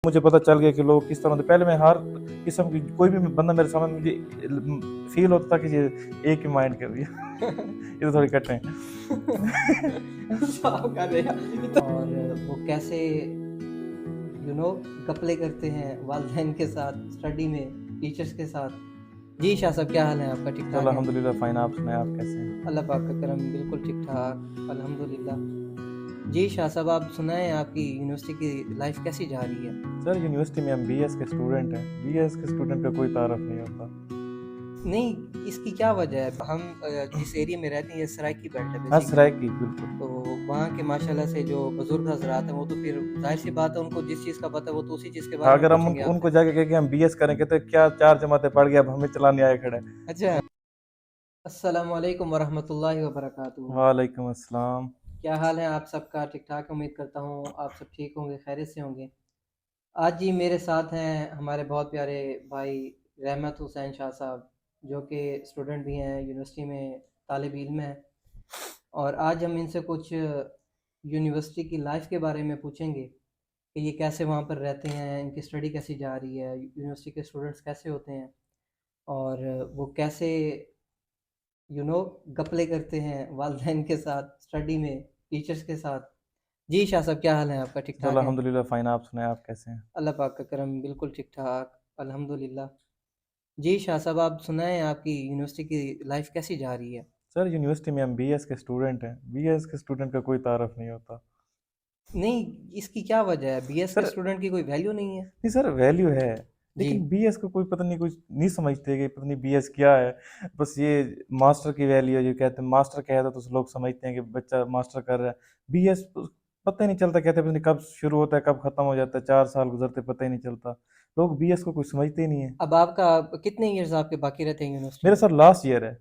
मुझे पता चल गया कि लोग किस तरह होते। पहले मैं हर किस्म की कोई भी बंदा मेरे सामने मुझे फील होता था कि ये एक ही माइंड के ये ये तो थोड़ी कट्टे हैं। साफ कर रहे हैं। और वो कैसे गप्ले करते हैं वालिदैन के साथ, स्टडी में टीचर्स के साथ। जी शाह साहब, क्या हाल है आपका? ठीक ठाक है? अल्हम्दुलिल्लाह फाइन। आप सुनाए, आप कैसे हैं? अल्लाह पाक का करम, बिल्कुल ठीक ठाक, अल्हम्दुलिल्लाह। जी शाह साहब, आप सुनाएं, आपकी यूनिवर्सिटी की लाइफ कैसी जा रही है? सर यूनिवर्सिटी में हम बीएस के स्टूडेंट हैं। बीएस के स्टूडेंट का कोई तारफ नहीं होता। नहीं, इसकी क्या वजह है? हम जिस एरिया में रहते हैं ये सराइकी बेल्ट है हाँ बेसिकली। सराइकी बिल्कुल। तो वहाँ के माशाल्लाह से जो बुजुर्ग हजरात हैं वो तो फिर जाहिर सी बात है, उनको जिस चीज़ का पता है वो तो उसी चीज़ के बारे में अगर हम पूछेंगे उनको आपसे। जाके कहें कि हम बीएस करेंगे तो क्या 4 जमातें पढ़ गए अब हमें चलाने आए खड़े हैं। अच्छा। अस्सलामु अलैकुम वरहमतुल्लाहि वबरकातुहू। वालेकुम अस्सलाम। क्या हाल है आप सबका? ठीक ठाक, उम्मीद करता हूँ आप सब ठीक होंगे, खैरियत से होंगे। आज जी मेरे साथ हैं हमारे बहुत प्यारे भाई रहमत हुसैन शाह साहब, जो कि स्टूडेंट भी हैं, यूनिवर्सिटी में तालिब इल्म हैं। और आज हम इनसे कुछ यूनिवर्सिटी की लाइफ के बारे में पूछेंगे कि ये कैसे वहाँ पर रहते हैं, इनकी स्टडी कैसी जा रही है, यूनिवर्सिटी के स्टूडेंट्स कैसे होते हैं, और वो कैसे गप्ले करते हैं वालिदैन के साथ, स्टडी में टीचर्स के साथ। जी शाह साहब, क्या हाल है आपका? ठीक ठाक है? अल्हम्दुलिल्लाह फाइन। आप सुनाए, आप कैसे हैं? अल्लाह पाक का करम, बिल्कुल ठीक ठाक, अल्हम्दुलिल्लाह। जी शाह साहब, आप सुनाएं, आपकी यूनिवर्सिटी की लाइफ कैसी जा रही है? सर यूनिवर्सिटी में हम बीएस के स्टूडेंट हैं। बीएस के स्टूडेंट का कोई तारफ नहीं होता। नहीं, इसकी क्या वजह है? बीएस के सर स्टूडेंट की कोई वैल्यू नहीं है? नहीं सर, वैल्यू है, जी। लेकिन बीएस को कोई पता नहीं, कुछ नहीं समझते कि पता नहीं बीएस क्या है। बस ये मास्टर की वैल्यू है, जो कहते हैं मास्टर कहता तो लोग समझते हैं कि बच्चा मास्टर कर रहा है। बीएस पता ही नहीं चलता, कहते हैं पता नहीं कब शुरू होता है कब खत्म हो जाता है, 4 साल गुजरते पता ही नहीं चलता। लोग बीएस को कुछ समझते ही नहीं है। अब आपका कितने ईयर्स आपके बाकी रहते हैं यूनिवर्सिटी मेरा में? सर लास्ट ईयर है।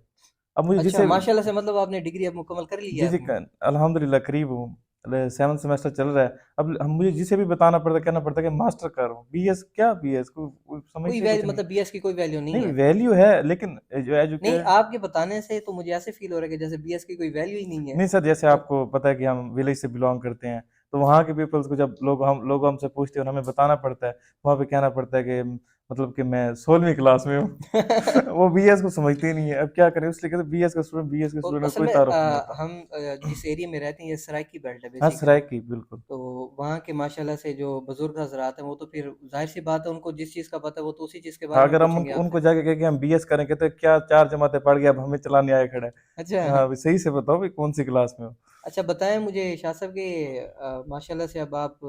अब मुझे अच्छा, जिसे माशाल्लाह से, मतलब आपने डिग्री अब मुकम्मल कर ली जी है जी अपनी? अल्हम्दुलिल्लाह करीब हूँ। 7th सेमेस्टर चल रहा है। अब हम मुझे जिसे भी बताना पड़ता है, कहना पड़ता है कि मास्टर कर रहा हूँ। बीएस क्या, बीएस को कोई समझते कुछ वैल्यू, नहीं। मतलब बीएस की कोई वैल्यू नहीं नहीं है? वैल्यू है, लेकिन जो नहीं, एजुकेट आपके बताने से तो मुझे ऐसे फील हो रहा है कि जैसे बीएस की कोई वैल्यू ही नहीं है। नहीं सर, जैसे और आपको पता है कि हम विलेज से बिलोंग करते हैं, तो वहाँ के पीपल्स को जब लोग हमसे पूछते हैं और हमें बताना पड़ता है, वहाँ पे कहना पड़ता है कि मतलब कि मैं 16वीं क्लास में हूँ। वो बीएस को समझते ही नहीं है। अब क्या करें, इसलिए कहते बीएस का और स्टूडेंट का असल कोई में तारुफ नहीं होता। हम जिस एरिया में रहते हैं ये सराइकी बेल्ट है हाँ बेसिकली। सराय की बिल्कुल। तो वहाँ के माशाल्लाह से जो बुजुर्ग हजरात हैं वो तो फिर जाहिर सी बात है, उनको जिस चीज़ का पता है वो तो उसी चीज़ के हाँ, बारे में अगर हम पूछेंगे उनको आपसे। जाके कहें कि हम बीएस करें, कहते हैं क्या 4 जमातें पढ़ गए अब हमें चलाने आए खड़े हैं। अच्छा। हाँ अभी सही से बताओ भाई कौन सी क्लास में हो। अच्छा, बताएं मुझे शाह साहब के माशाल्लाह से अब आप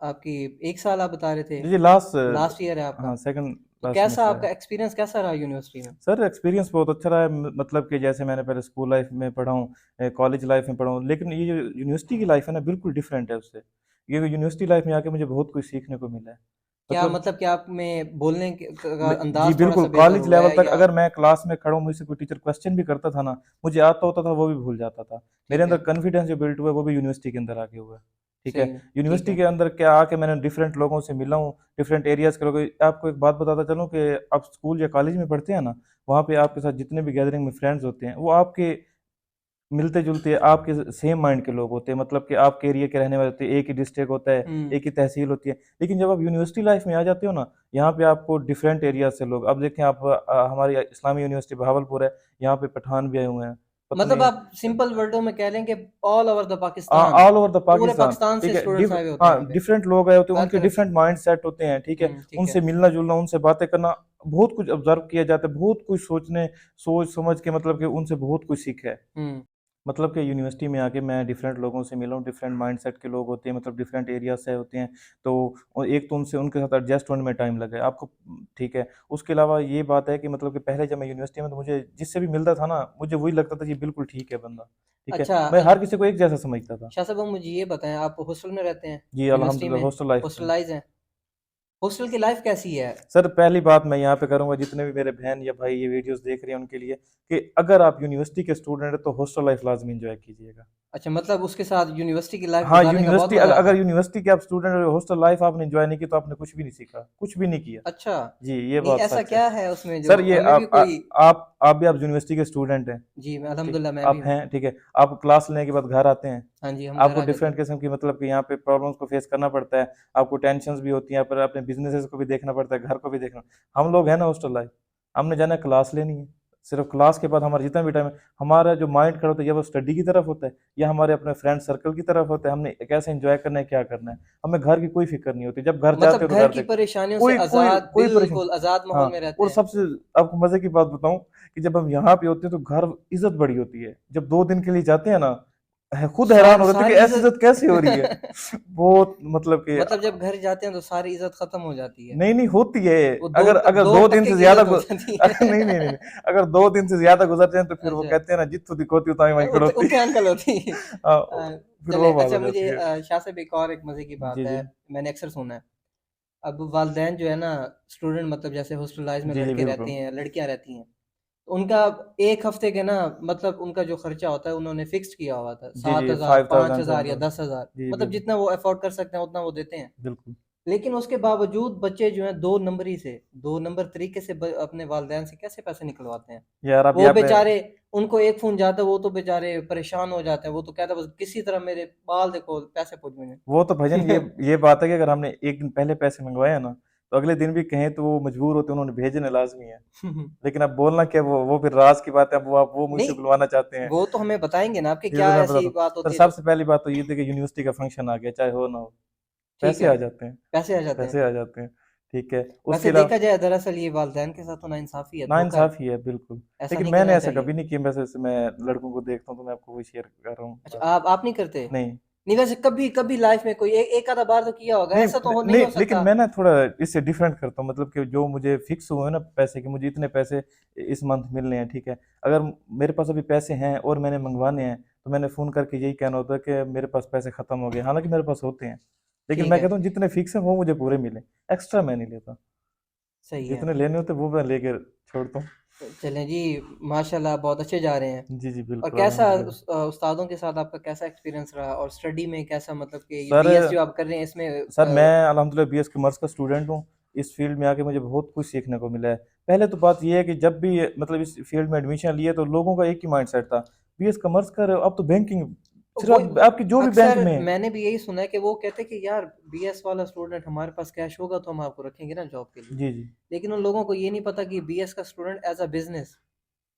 आपकी 1 साल आप बता रहे थे, जी लास्ट, लास्ट ईयर है आपका। हाँ सेकंड तो लास्ट कैसा सेमेस्टर है। आपका एक्सपीरियंस कैसा रहा यूनिवर्सिटी में? सर एक्सपीरियंस बहुत अच्छा रहा है। मतलब कि जैसे मैंने पहले स्कूल लाइफ में पढ़ा हूँ, कॉलेज लाइफ में पढ़ा हूँ, लेकिन ये जो यूनिवर्सिटी की लाइफ है ना बिल्कुल डिफरेंट है उससे। ये यूनिवर्सिटी लाइफ में आके मुझे बहुत कुछ सीखने को मिला है। क्या मतलब मतलब कि आप में बोलने का जी अंदाज थोड़ा बिल्कुल, सा बेहतर कॉलेज हुआ लेवल है तक या? अगर मैं क्लास में खड़ा हूँ, मुझसे कोई टीचर क्वेश्चन भी करता था ना, मुझे आता होता था वो भी भूल जाता था। मेरे ठीक अंदर है। कॉन्फिडेंस जो बिल्ट हुआ है वो भी यूनिवर्सिटी के अंदर आके हुआ है। ठीक है। सही। ठीक यूनिवर्सिटी है। के अंदर क्या आके मैंने डिफरेंट लोगों से मिला हूँ, डिफरेंट एरियाज के लोग। आपको एक बात बताता चलूँ कि आप स्कूल या कॉलेज में पढ़ते हैं ना, वहाँ पे आपके साथ जितने भी गैदरिंग में फ्रेंड्स होते हैं वो आपके मिलते जुलते आपके सेम माइंड के लोग होते हैं। मतलब कि आपके एरिया के रहने वाले होते हैं, एक ही डिस्ट्रिक्ट होता है, हुँ। एक ही तहसील होती है। लेकिन जब आप यूनिवर्सिटी लाइफ में आ जाते हो ना, यहाँ पे आपको डिफरेंट एरिया से लोग, अब देखें आप हमारी इस्लामी यूनिवर्सिटी बहावलपुर है, यहाँ पे पठान भी आए हुए हैं, पता मतलब नहीं आप सिंपल वर्डों में कह लें कि all over the Pakistan, all over the पूरे पाकिस्तान। पाकिस्तान से ठीक है, स्टूडेंट्स आए हुए होते हैं यहाँ हाँ पे, डिफरेंट लोग आए होते हैं, हर उनके तरफ से। डिफरेंट माइंड सेट होते हैं। ठीक है, ठीक उनसे है। मिलना जुलना, उनसे बातें करना, बहुत कुछ ऑब्जर्व किया जाता है, बहुत कुछ सोच समझ के मतलब कि उनसे बहुत कुछ सीखा है। हुँ। मतलब कि यूनिवर्सिटी में आके मैं डिफरेंट लोगों से मिला हूँ, डिफरेंट माइंडसेट के लोग होते हैं, मतलब डिफरेंट एरिया से होते हैं। तो और एक तो उनसे उनके साथ एडजस्ट होने में टाइम लगा है आपको। ठीक है। उसके अलावा ये बात है कि मतलब कि पहले जब मैं यूनिवर्सिटी में, तो मुझे जिससे भी मिलता था ना, मुझे वही लगता था ये बिल्कुल ठीक है बंदा। ठीक है, अच्छा, मैं हर किसी को एक जैसा समझता था। शाह साहब, अब मुझे ये बताएँ, आप हॉस्टल में रहते हैं? जी यूनिवर्सिटी अल्हम्दुलिल्लाह में हॉस्टल लाइफ पे। हॉस्टलाइज़ हैं? हॉस्टल की लाइफ़ कैसी है? सर पहली बात मैं यहाँ पे करूँगा जितने भी मेरे बहन या भाई ये वीडियोस देख रहे हैं उनके लिए, कि अगर आप यूनिवर्सिटी के स्टूडेंट हैं तो हॉस्टल लाइफ लाजमी एंजॉय कीजिएगा। अच्छा, मतलब उसके साथ यूनिवर्सिटी की लाइफ़ हाँ गुज़ारने का बहुत यूनिवर्सिटी, मज़ा आता अगर है। यूनिवर्सिटी के आप स्टूडेंट और हॉस्टल लाइफ आपने एंजॉय नहीं की तो आपने कुछ भी नहीं सीखा, कुछ भी नहीं किया। अच्छा, जी ये नहीं बात ऐसा सच है। क्या है उसमें जो सर ये हमें भी कोई? आप भी आप यूनिवर्सिटी के स्टूडेंट हैं। जी, मैं ठीक, अल्हम्दुलिल्लाह मैं भी आप हूँ। हैं, ठीक है। आप क्लास लेने के बाद घर आते हैं, हाँ जी, हम घर आपको आ जाते डिफरेंट हैं। किस्म की मतलब कि यहाँ पे प्रॉब्लम्स को फेस करना पड़ता है, आपको टेंशन्स भी होती हैं, पर अपने बिजनेसेस को भी देखना पड़ता है, घर को भी देखना। हम लोग हैं ना हॉस्टल लाइफ, हमने जाना है क्लास लेनी है, सिर्फ क्लास के बाद हमारा जितना भी टाइम है, हमारा जो माइंड खड़ा होता है या वो स्टडी की तरफ होता है या हमारे अपने फ्रेंड सर्कल की तरफ होता है, हमने कैसे एंजॉय करना है, क्या करना है। हमें घर की कोई फिक्र नहीं होती, जब घर जाते मतलब हो तो घर घर की देख परेशानियों से कोई कोई आज़ाद, कोई परेशानी। बिल्कुल आज़ाद हाँ, माहौल में रहते और हैं। सबसे आपको मजे की बात बताऊं कि जब हम यहाँ पे होते हैं तो घर इज्जत बड़ी होती है, जब 2 दिन के लिए जाते हैं ना, खुद हैरान हो रहे थे कि सारी ऐसी इज्जत कैसे हो रही है। इज़्ज़त बहुत मतलब कि मतलब जब घर जाते हैं तो सारी इज़्ज़त ख़त्म हो जाती है। नहीं नहीं होती है। वो अगर अगर 2 दो दिन टके से की ज्यादा इज़्ज़त हो जाती है। अगर नहीं, अगर 2 दिन से ज्यादा गुजर जाए तो फिर वो अच्छा। कहते हैं ना, जितू दिखोती उताई वहीं उत खड़ोती। उतने अंकल होती है। हाँ, फिर चलें वो बात अच्छा हो मुझे जाती है। शाह साहब एक और एक मज़े की बात जी है, जी मैंने अक्सर सुना है। अब वालिदैन जो है ना, स्टूडेंट मतलब जैसे हॉस्टलाइज़ में जी जी लड़के रहते बिल्कुल। हैं, लड़कियाँ रहती हैं, तो उनका 1 हफ़्ते के ना मतलब उनका जो खर्चा होता है उन्होंने फ़िक्स्ड किया हुआ था, जी जी 7,000, 5,000 5,000 या 7,000। 10,000 जी जी मतलब बिल्कुल जितना वो अफ़ोर्ड कर सकते हैं उतना वो देते हैं। बिल्कुल। लेकिन उसके बावजूद बच्चे जो हैं 2 नंबरी से 2 नंबर तरीके से अपने वालिदैन से कैसे पैसे निकलवाते हैं। यार अब वो यहाँ पे बेचारे उनको एक फ़ोन जाता है वो तो बेचारे परेशान हो जाते हैं, वो तो कहता है बस किसी तरह मेरे बाल देखो पैसे पहुँच वो तो भाईजान मुझे। ये बात है कि अगर हमने एक दिन पहले पैसे मंगवाए हैं ना, तो अगले दिन भी कहें तो वो मजबूर होते हैं, उन्होंने भेजने लाजमी है। लेकिन अब बोलना क्या, वो फिर राज की बात है, अब वो आप वो मुझसे नहीं, बुलवाना चाहते हैं। वो तो हमें बताएँगे ना आपकी ये तो क्या मैं ऐसी बताता हूँ। बात सर होती है जो सबसे पहली बात तो ये थी कि यूनिवर्सिटी का फंक्शन आ गया, चाहे हो ना हो, ठीक पैसे है, आ जाते हैं। पैसे आ जाते हैं। पैसे आ जाते हैं, ठीक है। उसके वैसे अलावा देखा जाए दरअसल ये वालिदैन के साथ तो नाइंसाफ़ी है, धोखा है, नाइंसाफ़ी है बिल्कुल, ऐसा लेकिन नहीं मैंने करना ऐसा चाहिए। कभी नहीं किया। वैसे मैं लड़कों को देखता हूँ तो मैं आपको वही शेयर कर रहा हूँ अच्छा बात। आप नहीं करते? नहीं, नहीं वैसे कभी कभी लाइफ़ में कोई एक आधा बार तो किया होगा, नहीं, ऐसा तो हो नहीं नहीं, हो लेकिन सकता। मैं ना थोड़ा इससे डिफरेंट करता हूँ, मतलब कि जो मुझे फिक्स हुए हैं ना पैसे कि मुझे इतने पैसे इस मंथ मिलने हैं, ठीक है। अगर मेरे पास अभी पैसे हैं और मैंने मंगवाने हैं, तो मैंने फ़ोन करके यही कहना होता है कि मेरे पास पैसे ख़त्म हो गए, हालांकि मेरे पास होते हैं। लेकिन ठीक मैं है, कहता हूँ जितने फिक्स हैं वो मुझे पूरे मिले, एक्स्ट्रा मैं नहीं लेता। सही है। जितने लेने होते वो मैं लेकर छोड़ता हूँ। चलें जी, माशाल्लाह बहुत अच्छे जा रहे हैं। जी जी और बिल्कुल कैसा अल्हम्दुलिल्लाह। उस्तादों के साथ आपका कैसा एक्सपीरियंस रहा और स्टडी में कैसा मतलब कि ये सर बीएस जो आप कर रहे हैं इसमें सर मैं अल्हम्दुलिल्लाह बीएस कॉमर्स का स्टूडेंट हूँ। इस फील्ड में आके मुझे बहुत कुछ सीखने को मिला है। पहले तो बात ये है कि जब भी मतलब इस फील्ड में एडमिशन लिए तो लोगों का एक ही माइंडसेट था, बीएस कॉमर्स कर रहे हो अब तो बैंकिंग, सिर्फ वो आपकी जो भी बैंक अक्सर में है। मैंने भी यही सुना है कि वो कहते हैं कि यार बीएस वाला स्टूडेंट हमारे पास कैश होगा तो हम आपको रखेंगे ना जॉब के लिए। जी जी। लेकिन उन लोगों को ये नहीं पता कि बीएस का student as a business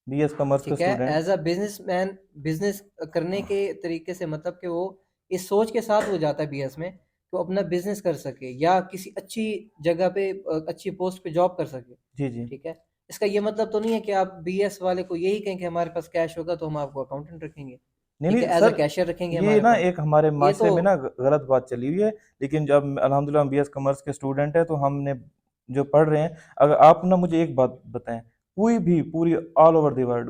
BS commerce का ठीक है, student. As a businessman business करने के तरीके से मतलब कि वो इस सोच के साथ वो जाता है बीएस में कि वो अपना बिज़नेस कर सके या किसी अच्छी जगह पे अच्छी पोस्ट पे जॉब कर सके, जी जी। ठीक है? इसका ये मतलब तो नहीं है कि आप बीएस वाले को यही कहें कि हमारे पास कैश होगा तो हम आपको अकाउंटेंट रखेंगे, नहीं ठीक नहीं है? एज़ अ सर, कैशियर रखेंगे ये हमारे ना पास। एक हमारे ये माशरे तो में ना गलत बात चली हुई है। लेकिन जब अल्हम्दुलिल्लाह हम बीएस कॉमर्स के स्टूडेंट हैं तो हमने जो पढ़ रहे हैं, अगर आप ना मुझे एक बात बताएं, कोई भी पूरी ऑल ओवर द वर्ल्ड